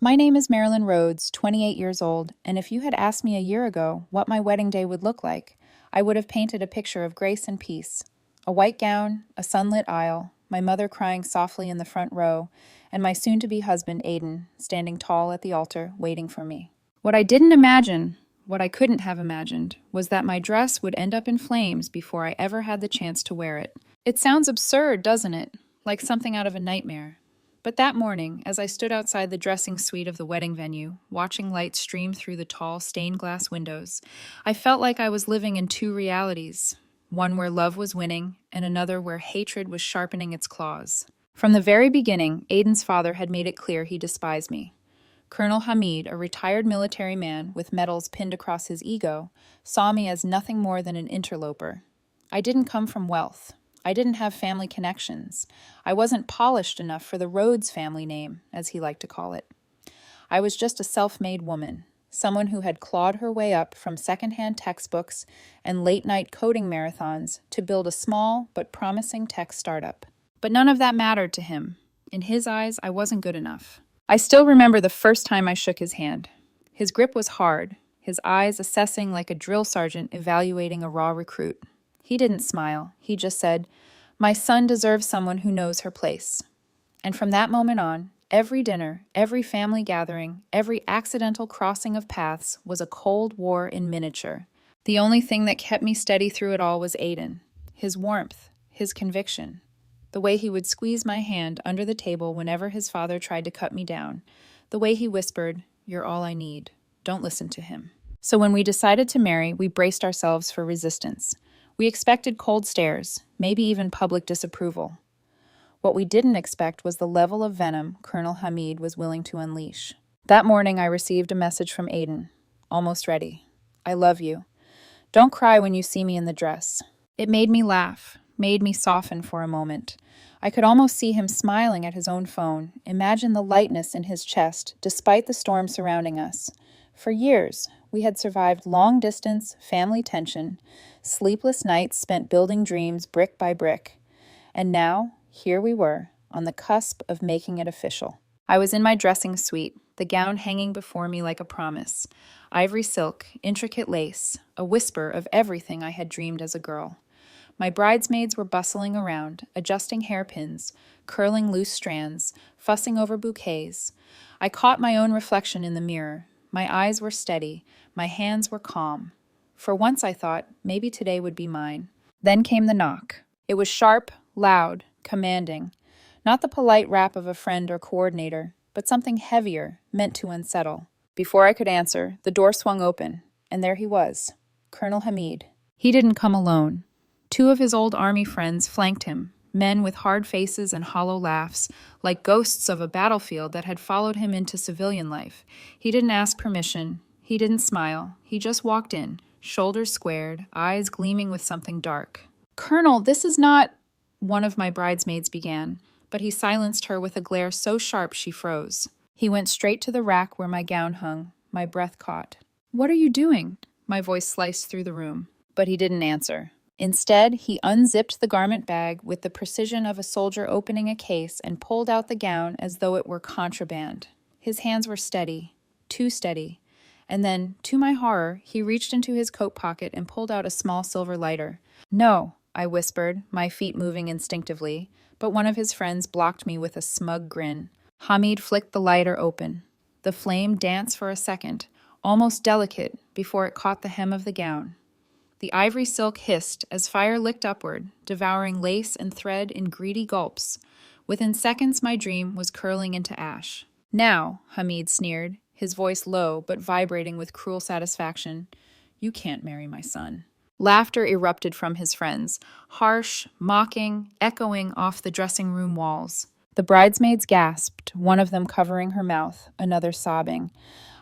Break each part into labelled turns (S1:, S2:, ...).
S1: My name is Marilyn Rhodes, 28 years old, and if you had asked me a year ago what my wedding day would look like, I would have painted a picture of grace and peace. A white gown, a sunlit aisle, my mother crying softly in the front row, and my soon-to-be husband, Aiden, standing tall at the altar, waiting for me. What I didn't imagine, what I couldn't have imagined, was that my dress would end up in flames before I ever had the chance to wear it. It sounds absurd, doesn't it? Like something out of a nightmare. But that morning, as I stood outside the dressing suite of the wedding venue, watching light stream through the tall stained glass windows, I felt like I was living in two realities, one where love was winning, and another where hatred was sharpening its claws. From the very beginning, Aiden's father had made it clear he despised me. Colonel Hamid, a retired military man with medals pinned across his ego, saw me as nothing more than an interloper. I didn't come from wealth. I didn't have family connections. I wasn't polished enough for the Rhodes family name, as he liked to call it. I was just a self-made woman, someone who had clawed her way up from secondhand textbooks and late-night coding marathons to build a small but promising tech startup. But none of that mattered to him. In his eyes, I wasn't good enough. I still remember the first time I shook his hand. His grip was hard, his eyes assessing like a drill sergeant evaluating a raw recruit. He didn't smile. He just said, "My son deserves someone who knows her place." And from that moment on, every dinner, every family gathering, every accidental crossing of paths was a Cold War in miniature. The only thing that kept me steady through it all was Aiden, his warmth, his conviction, the way he would squeeze my hand under the table whenever his father tried to cut me down, the way he whispered, "You're all I need. Don't listen to him." So when we decided to marry, we braced ourselves for resistance. We expected cold stares, maybe even public disapproval. What we didn't expect was the level of venom Colonel Hamid was willing to unleash. That morning I received a message from Aiden. "Almost ready. I love you. Don't cry when you see me in the dress." It made me laugh, made me soften for a moment. I could almost see him smiling at his own phone, imagine the lightness in his chest despite the storm surrounding us. For years, we had survived long-distance family tension, sleepless nights spent building dreams brick by brick. And now, here we were, on the cusp of making it official. I was in my dressing suite, the gown hanging before me like a promise. Ivory silk, intricate lace, a whisper of everything I had dreamed as a girl. My bridesmaids were bustling around, adjusting hairpins, curling loose strands, fussing over bouquets. I caught my own reflection in the mirror. My eyes were steady, my hands were calm. For once I thought, maybe today would be mine. Then came the knock. It was sharp, loud, commanding. Not the polite rap of a friend or coordinator, but something heavier, meant to unsettle. Before I could answer, the door swung open, and there he was, Colonel Hamid. He didn't come alone. Two of his old army friends flanked him, men with hard faces and hollow laughs, like ghosts of a battlefield that had followed him into civilian life. He didn't ask permission. He didn't smile. He just walked in, shoulders squared, eyes gleaming with something dark. "Colonel, this is not—" one of my bridesmaids began, but he silenced her with a glare so sharp she froze. He went straight to the rack where my gown hung, my breath caught. "What are you doing?" My voice sliced through the room, but he didn't answer. Instead, he unzipped the garment bag with the precision of a soldier opening a case and pulled out the gown as though it were contraband. His hands were steady, too steady. And then, to my horror, he reached into his coat pocket and pulled out a small silver lighter. "No," I whispered, my feet moving instinctively, but one of his friends blocked me with a smug grin. Hamid flicked the lighter open. The flame danced for a second, almost delicate, before it caught the hem of the gown. The ivory silk hissed as fire licked upward, devouring lace and thread in greedy gulps. Within seconds, my dream was curling into ash. "Now," Hamid sneered, his voice low but vibrating with cruel satisfaction, "you can't marry my son." Laughter erupted from his friends, harsh, mocking, echoing off the dressing room walls. The bridesmaids gasped, one of them covering her mouth, another sobbing.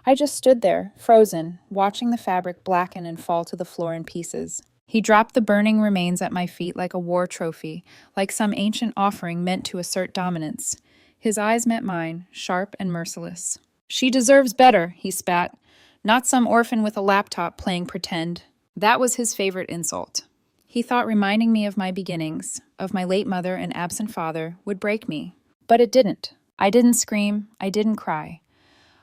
S1: I just stood there, frozen, watching the fabric blacken and fall to the floor in pieces. He dropped the burning remains at my feet like a war trophy, like some ancient offering meant to assert dominance. His eyes met mine, sharp and merciless. "She deserves better," he spat. "Not some orphan with a laptop playing pretend." That was his favorite insult. He thought reminding me of my beginnings, of my late mother and absent father, would break me. But it didn't. I didn't scream. I didn't cry.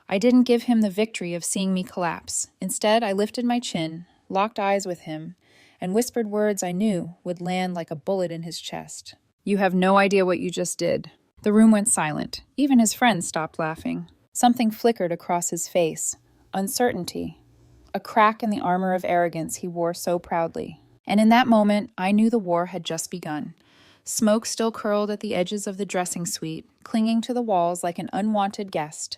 S1: I didn't give him the victory of seeing me collapse. Instead, I lifted my chin, locked eyes with him, and whispered words I knew would land like a bullet in his chest. "You have no idea what you just did." The room went silent. Even his friends stopped laughing. Something flickered across his face. Uncertainty. A crack in the armor of arrogance he wore so proudly. And in that moment, I knew the war had just begun. Smoke still curled at the edges of the dressing suite, clinging to the walls like an unwanted guest.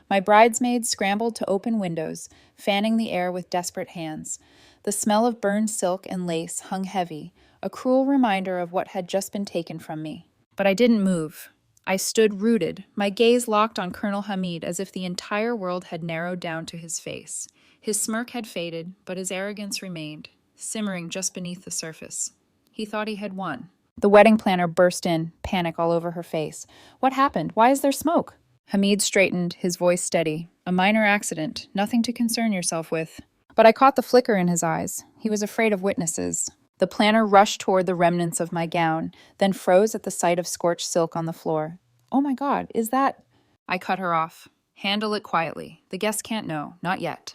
S1: My bridesmaids scrambled to open windows, fanning the air with desperate hands. The smell of burned silk and lace hung heavy, a cruel reminder of what had just been taken from me. But I didn't move. I stood rooted, my gaze locked on Colonel Hamid as if the entire world had narrowed down to his face. His smirk had faded, but his arrogance remained, simmering just beneath the surface. He thought he had won. The wedding planner burst in, panic all over her face. "What happened? Why is there smoke?" Hamid straightened, his voice steady. "A minor accident, nothing to concern yourself with." But I caught the flicker in his eyes. He was afraid of witnesses. The planner rushed toward the remnants of my gown, then froze at the sight of scorched silk on the floor. "Oh my God, is that—" I cut her off. "Handle it quietly. The guests can't know. Not yet."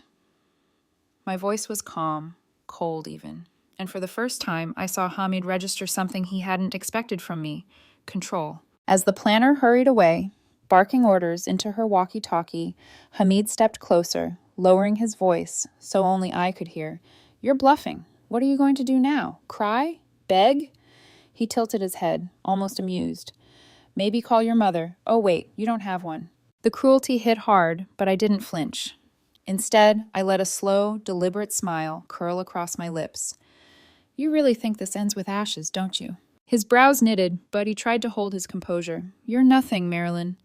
S1: My voice was calm, cold even. And for the first time, I saw Hamid register something he hadn't expected from me: control. As the planner hurried away, barking orders into her walkie-talkie, Hamid stepped closer, lowering his voice so only I could hear. "You're bluffing. What are you going to do now? Cry? Beg?" He tilted his head, almost amused. "Maybe call your mother. Oh wait, you don't have one." The cruelty hit hard, but I didn't flinch. Instead, I let a slow, deliberate smile curl across my lips. "You really think this ends with ashes, don't you?" His brows knitted, but he tried to hold his composure. "You're nothing, Marilyn.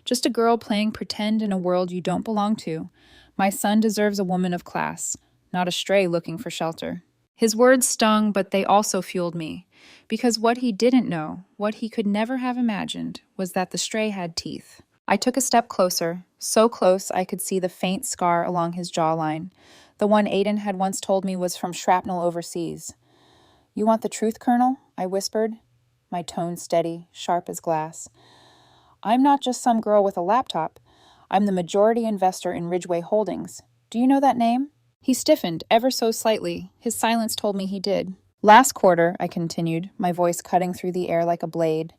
S1: Just a girl playing pretend in a world you don't belong to. My son deserves a woman of class, not a stray looking for shelter." His words stung, but they also fueled me. Because what he didn't know, what he could never have imagined, was that the stray had teeth. I took a step closer, so close I could see the faint scar along his jawline. The one Aiden had once told me was from shrapnel overseas. "You want the truth, Colonel?" I whispered, my tone steady, sharp as glass. "I'm not just some girl with a laptop. I'm the majority investor in Ridgeway Holdings. Do you know that name?" He stiffened, ever so slightly. His silence told me he did. "Last quarter," I continued, my voice cutting through the air like a blade,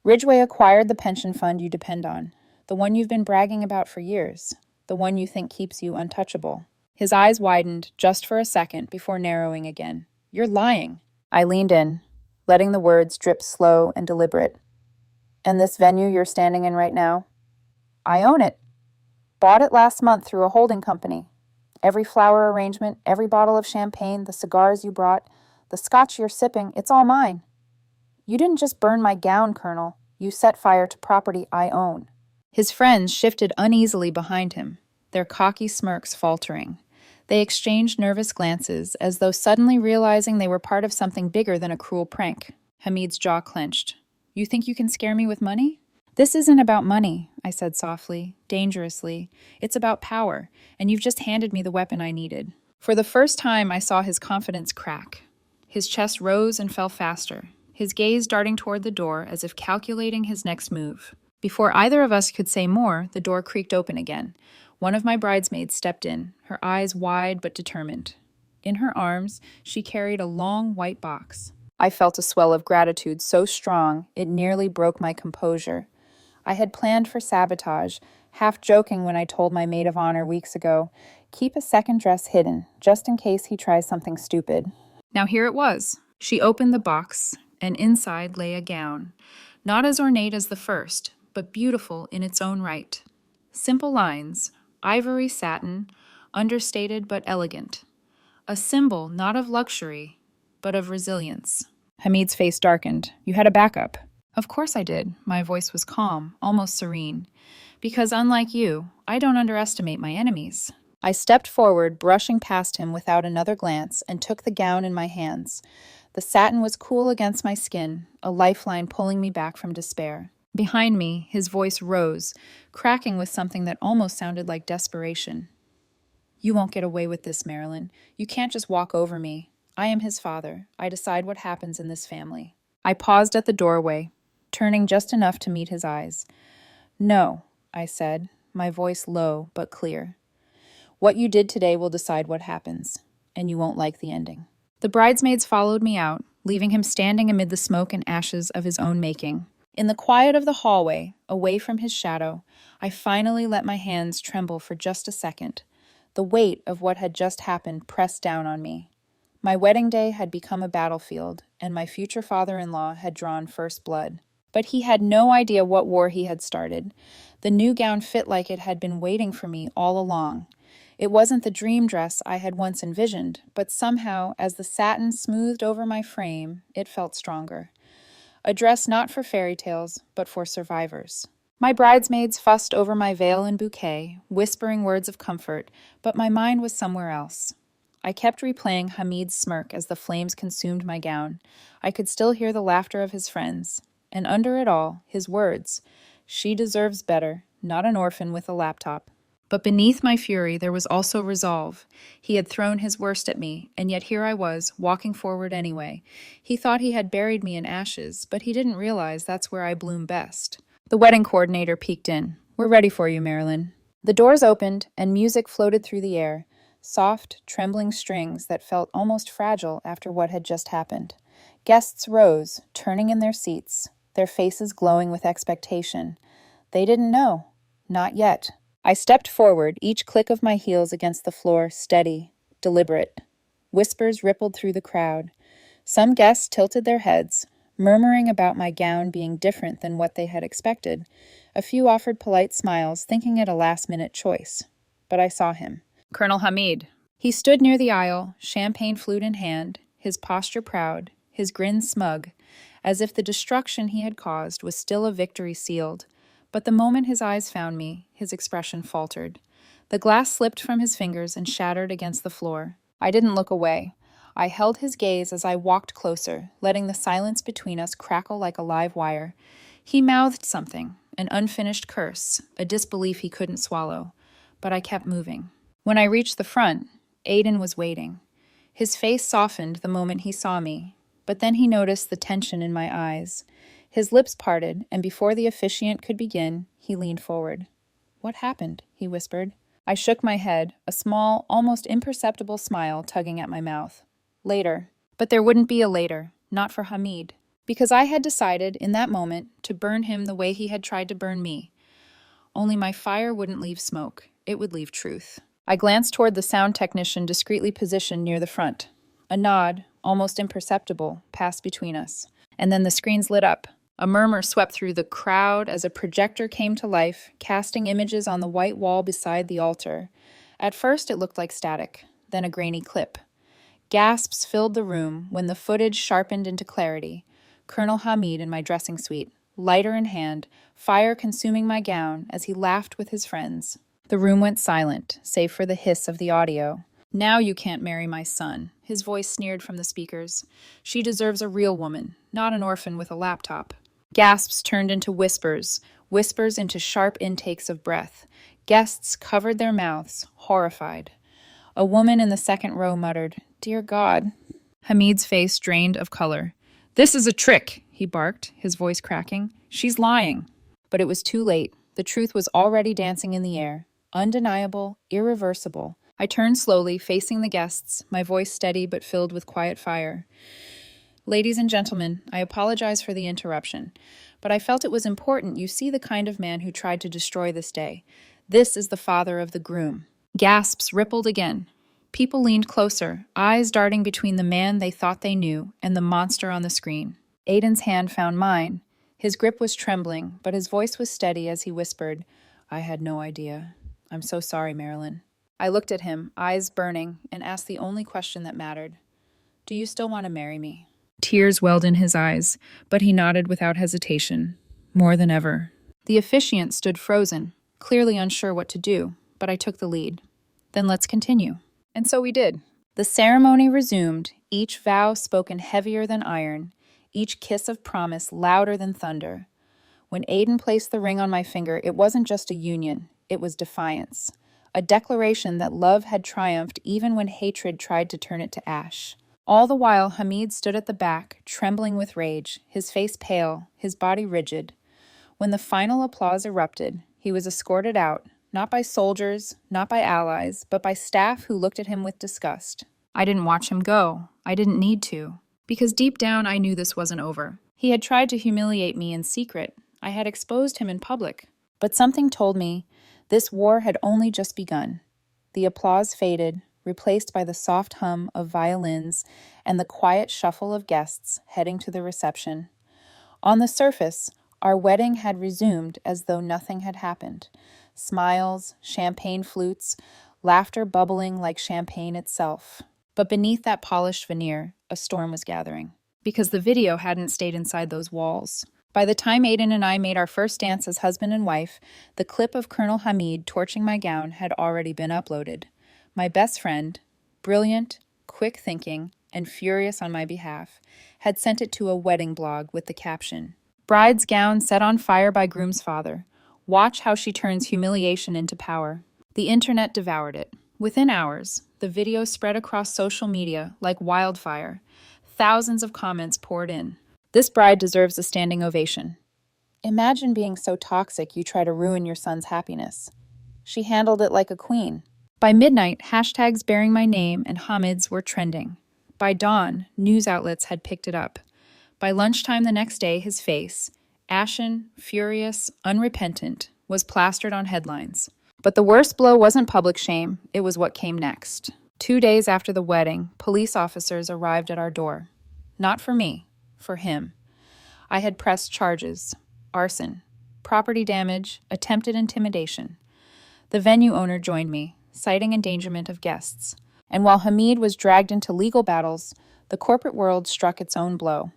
S1: "Ridgeway acquired the pension fund you depend on, the one you've been bragging about for years, the one you think keeps you untouchable." His eyes widened just for a second before narrowing again. "You're lying." I leaned in, letting the words drip slow and deliberate. "And this venue you're standing in right now? I own it. Bought it last month through a holding company. Every flower arrangement, every bottle of champagne, the cigars you brought, the scotch you're sipping, it's all mine. You didn't just burn my gown, Colonel. You set fire to property I own." His friends shifted uneasily behind him, their cocky smirks faltering. They exchanged nervous glances, as though suddenly realizing they were part of something bigger than a cruel prank. Hamid's jaw clenched. "You think you can scare me with money?" "This isn't about money," I said softly, dangerously. "It's about power, and you've just handed me the weapon I needed." For the first time, I saw his confidence crack. His chest rose and fell faster, his gaze darting toward the door as if calculating his next move. Before either of us could say more, the door creaked open again. One of my bridesmaids stepped in, her eyes wide but determined. In her arms, she carried a long white box. I felt a swell of gratitude so strong it nearly broke my composure. I had planned for sabotage, half joking when I told my maid of honor weeks ago, "Keep a second dress hidden, just in case he tries something stupid." Now here it was. She opened the box, and inside lay a gown, not as ornate as the first, but beautiful in its own right. Simple lines, ivory satin, understated but elegant. A symbol not of luxury, but of resilience. Hamid's face darkened. "You had a backup." "Of course I did." My voice was calm, almost serene. "Because unlike you, I don't underestimate my enemies." I stepped forward, brushing past him without another glance, and took the gown in my hands. The satin was cool against my skin, a lifeline pulling me back from despair. Behind me, his voice rose, cracking with something that almost sounded like desperation. "You won't get away with this, Marilyn. You can't just walk over me. I am his father. I decide what happens in this family." I paused at the doorway, turning just enough to meet his eyes. "No," I said, my voice low but clear. What you did today will decide what happens, and you won't like the ending. The bridesmaids followed me out, leaving him standing amid the smoke and ashes of his own making. In the quiet of the hallway, away from his shadow, I finally let my hands tremble for just a second. The weight of what had just happened pressed down on me. My wedding day had become a battlefield, and my future father-in-law had drawn first blood. But he had no idea what war he had started. The new gown fit like it had been waiting for me all along. It wasn't the dream dress I had once envisioned, but somehow, as the satin smoothed over my frame, it felt stronger. A dress not for fairy tales, but for survivors. My bridesmaids fussed over my veil and bouquet, whispering words of comfort, but my mind was somewhere else. I kept replaying Hamid's smirk as the flames consumed my gown. I could still hear the laughter of his friends, and under it all, his words, "She deserves better, not an orphan with a laptop." But beneath my fury, there was also resolve. He had thrown his worst at me, and yet here I was, walking forward anyway. He thought he had buried me in ashes, but he didn't realize that's where I bloom best. The wedding coordinator peeked in. "We're ready for you, Marilyn." The doors opened, and music floated through the air, soft, trembling strings that felt almost fragile after what had just happened. Guests rose, turning in their seats, their faces glowing with expectation. They didn't know. Not yet. I stepped forward, each click of my heels against the floor steady, deliberate. Whispers rippled through the crowd. Some guests tilted their heads, murmuring about my gown being different than what they had expected. A few offered polite smiles, thinking it a last-minute choice. But I saw him. Colonel Hamid. He stood near the aisle, champagne flute in hand, his posture proud, his grin smug, as if the destruction he had caused was still a victory sealed. But the moment his eyes found me, his expression faltered. The glass slipped from his fingers and shattered against the floor. I didn't look away. I held his gaze as I walked closer, letting the silence between us crackle like a live wire. He mouthed something, an unfinished curse, a disbelief he couldn't swallow. But I kept moving. When I reached the front, Aiden was waiting. His face softened the moment he saw me, but then he noticed the tension in my eyes. His lips parted, and before the officiant could begin, he leaned forward. "What happened?" he whispered. I shook my head, a small, almost imperceptible smile tugging at my mouth. Later. But there wouldn't be a later, not for Hamid, because I had decided in that moment to burn him the way he had tried to burn me. Only my fire wouldn't leave smoke, it would leave truth. I glanced toward the sound technician discreetly positioned near the front. A nod, almost imperceptible, passed between us. And then the screens lit up. A murmur swept through the crowd as a projector came to life, casting images on the white wall beside the altar. At first it looked like static, then a grainy clip. Gasps filled the room when the footage sharpened into clarity. Colonel Hamid in my dressing suite, lighter in hand, fire consuming my gown as he laughed with his friends. The room went silent, save for the hiss of the audio. "Now you can't marry my son," his voice sneered from the speakers. "She deserves a real woman, not an orphan with a laptop." Gasps turned into whispers, whispers into sharp intakes of breath. Guests covered their mouths, horrified. A woman in the second row muttered, "Dear God." Hamid's face drained of color. "This is a trick," he barked, his voice cracking. "She's lying." But it was too late. The truth was already dancing in the air. Undeniable, irreversible. I turned slowly, facing the guests, my voice steady but filled with quiet fire. "Ladies and gentlemen, I apologize for the interruption, but I felt it was important you see the kind of man who tried to destroy this day. This is the father of the groom." Gasps rippled again. People leaned closer, eyes darting between the man they thought they knew and the monster on the screen. Aiden's hand found mine. His grip was trembling, but his voice was steady as he whispered, "I had no idea. I'm so sorry, Marilyn." I looked at him, eyes burning, and asked the only question that mattered. "Do you still want to marry me?" Tears welled in his eyes, but he nodded without hesitation. "More than ever." The officiant stood frozen, clearly unsure what to do, but I took the lead. "Then let's continue." And so we did. The ceremony resumed, each vow spoken heavier than iron, each kiss of promise louder than thunder. When Aiden placed the ring on my finger, it wasn't just a union, it was defiance. A declaration that love had triumphed even when hatred tried to turn it to ash. All the while, Hamid stood at the back, trembling with rage, his face pale, his body rigid. When the final applause erupted, he was escorted out, not by soldiers, not by allies, but by staff who looked at him with disgust. I didn't watch him go. I didn't need to. Because deep down, I knew this wasn't over. He had tried to humiliate me in secret. I had exposed him in public. But something told me this war had only just begun. The applause faded, replaced by the soft hum of violins and the quiet shuffle of guests heading to the reception. On the surface, our wedding had resumed as though nothing had happened. Smiles, champagne flutes, laughter bubbling like champagne itself. But beneath that polished veneer, a storm was gathering. Because the video hadn't stayed inside those walls. By the time Aiden and I made our first dance as husband and wife, the clip of Colonel Hamid torching my gown had already been uploaded. My best friend, brilliant, quick-thinking, and furious on my behalf, had sent it to a wedding blog with the caption, "Bride's gown set on fire by groom's father. Watch how she turns humiliation into power." The internet devoured it. Within hours, the video spread across social media like wildfire. Thousands of comments poured in. "This bride deserves a standing ovation. Imagine being so toxic you try to ruin your son's happiness. She handled it like a queen." By midnight, hashtags bearing my name and Hamid's were trending. By dawn, news outlets had picked it up. By lunchtime the next day, his face, ashen, furious, unrepentant, was plastered on headlines. But the worst blow wasn't public shame, it was what came next. 2 days after the wedding, police officers arrived at our door. Not for me, for him. I had pressed charges: arson, property damage, attempted intimidation. The venue owner joined me, citing endangerment of guests. And while Hamid was dragged into legal battles, the corporate world struck its own blow.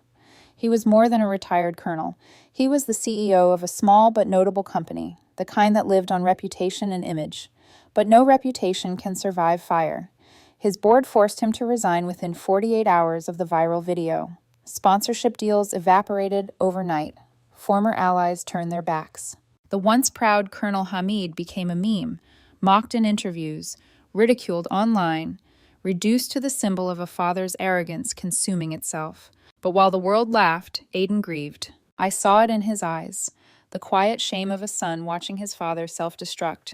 S1: He was more than a retired colonel. He was the CEO of a small but notable company, the kind that lived on reputation and image. But no reputation can survive fire. His board forced him to resign within 48 hours of the viral video. Sponsorship deals evaporated overnight. Former allies turned their backs. The once proud Colonel Hamid became a meme, mocked in interviews, ridiculed online, reduced to the symbol of a father's arrogance consuming itself. But while the world laughed, Aiden grieved. I saw it in his eyes, the quiet shame of a son watching his father self-destruct.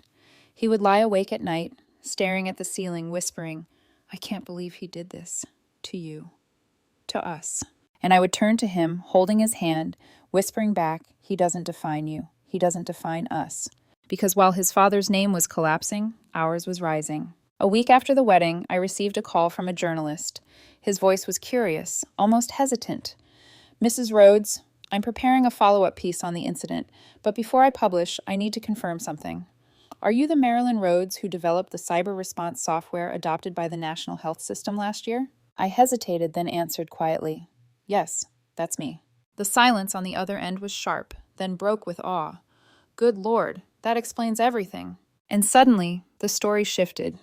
S1: He would lie awake at night, staring at the ceiling, whispering, "I can't believe he did this. To you. To us." And I would turn to him, holding his hand, whispering back, "He doesn't define you. He doesn't define us." Because while his father's name was collapsing, ours was rising. A week after the wedding, I received a call from a journalist. His voice was curious, almost hesitant. "Mrs. Rhodes, I'm preparing a follow-up piece on the incident, but before I publish, I need to confirm something. Are you the Marilyn Rhodes who developed the cyber response software adopted by the National Health System last year?" I hesitated, then answered quietly, "Yes, that's me." The silence on the other end was sharp, then broke with awe. Good Lord, that explains everything. And suddenly, the story shifted.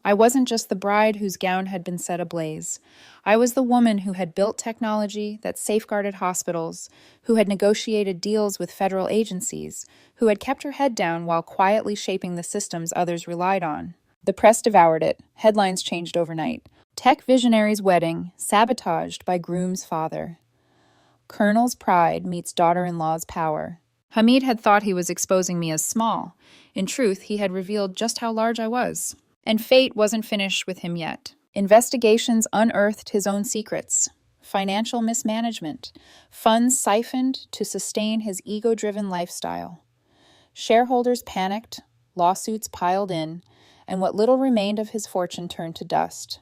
S1: I wasn't just the bride whose gown had been set ablaze. I was the woman who had built technology that safeguarded hospitals, who had negotiated deals with federal agencies, who had kept her head down while quietly shaping the systems others relied on. The press devoured it. Headlines changed overnight. Tech visionary's wedding sabotaged by groom's father. Colonel's pride meets daughter-in-law's power. Hamid had thought he was exposing me as small. In truth, he had revealed just how large I was. And fate wasn't finished with him yet. Investigations unearthed his own secrets. Financial mismanagement. Funds siphoned to sustain his ego-driven lifestyle. Shareholders panicked, lawsuits piled in, and what little remained of his fortune turned to dust.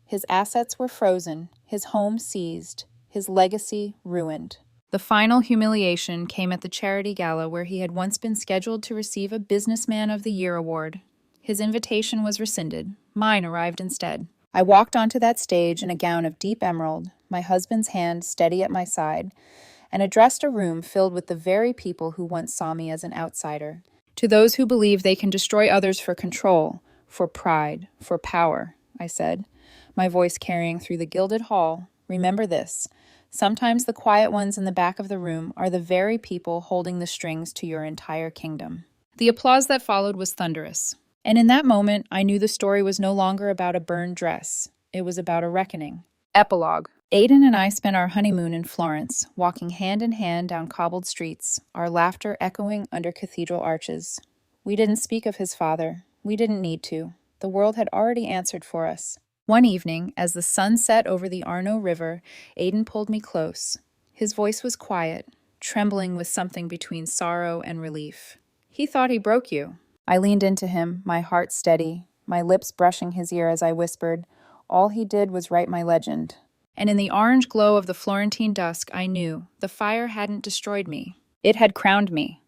S1: His assets were frozen, his home seized, his legacy ruined. The final humiliation came at the charity gala where he had once been scheduled to receive a Businessman of the Year award. His invitation was rescinded. Mine arrived instead. I walked onto that stage in a gown of deep emerald, my husband's hand steady at my side, and addressed a room filled with the very people who once saw me as an outsider. To those who believe they can destroy others for control, for pride, for power, I said, my voice carrying through the gilded hall, remember this. Sometimes the quiet ones in the back of the room are the very people holding the strings to your entire kingdom. The applause that followed was thunderous. And in that moment, I knew the story was no longer about a burned dress. It was about a reckoning. Epilogue. Aiden and I spent our honeymoon in Florence, walking hand in hand down cobbled streets, our laughter echoing under cathedral arches. We didn't speak of his father. We didn't need to. The world had already answered for us. One evening, as the sun set over the Arno River, Aiden pulled me close. His voice was quiet, trembling with something between sorrow and relief. He thought he broke you. I leaned into him, my heart steady, my lips brushing his ear as I whispered, all he did was write my legend. And in the orange glow of the Florentine dusk, I knew the fire hadn't destroyed me. It had crowned me.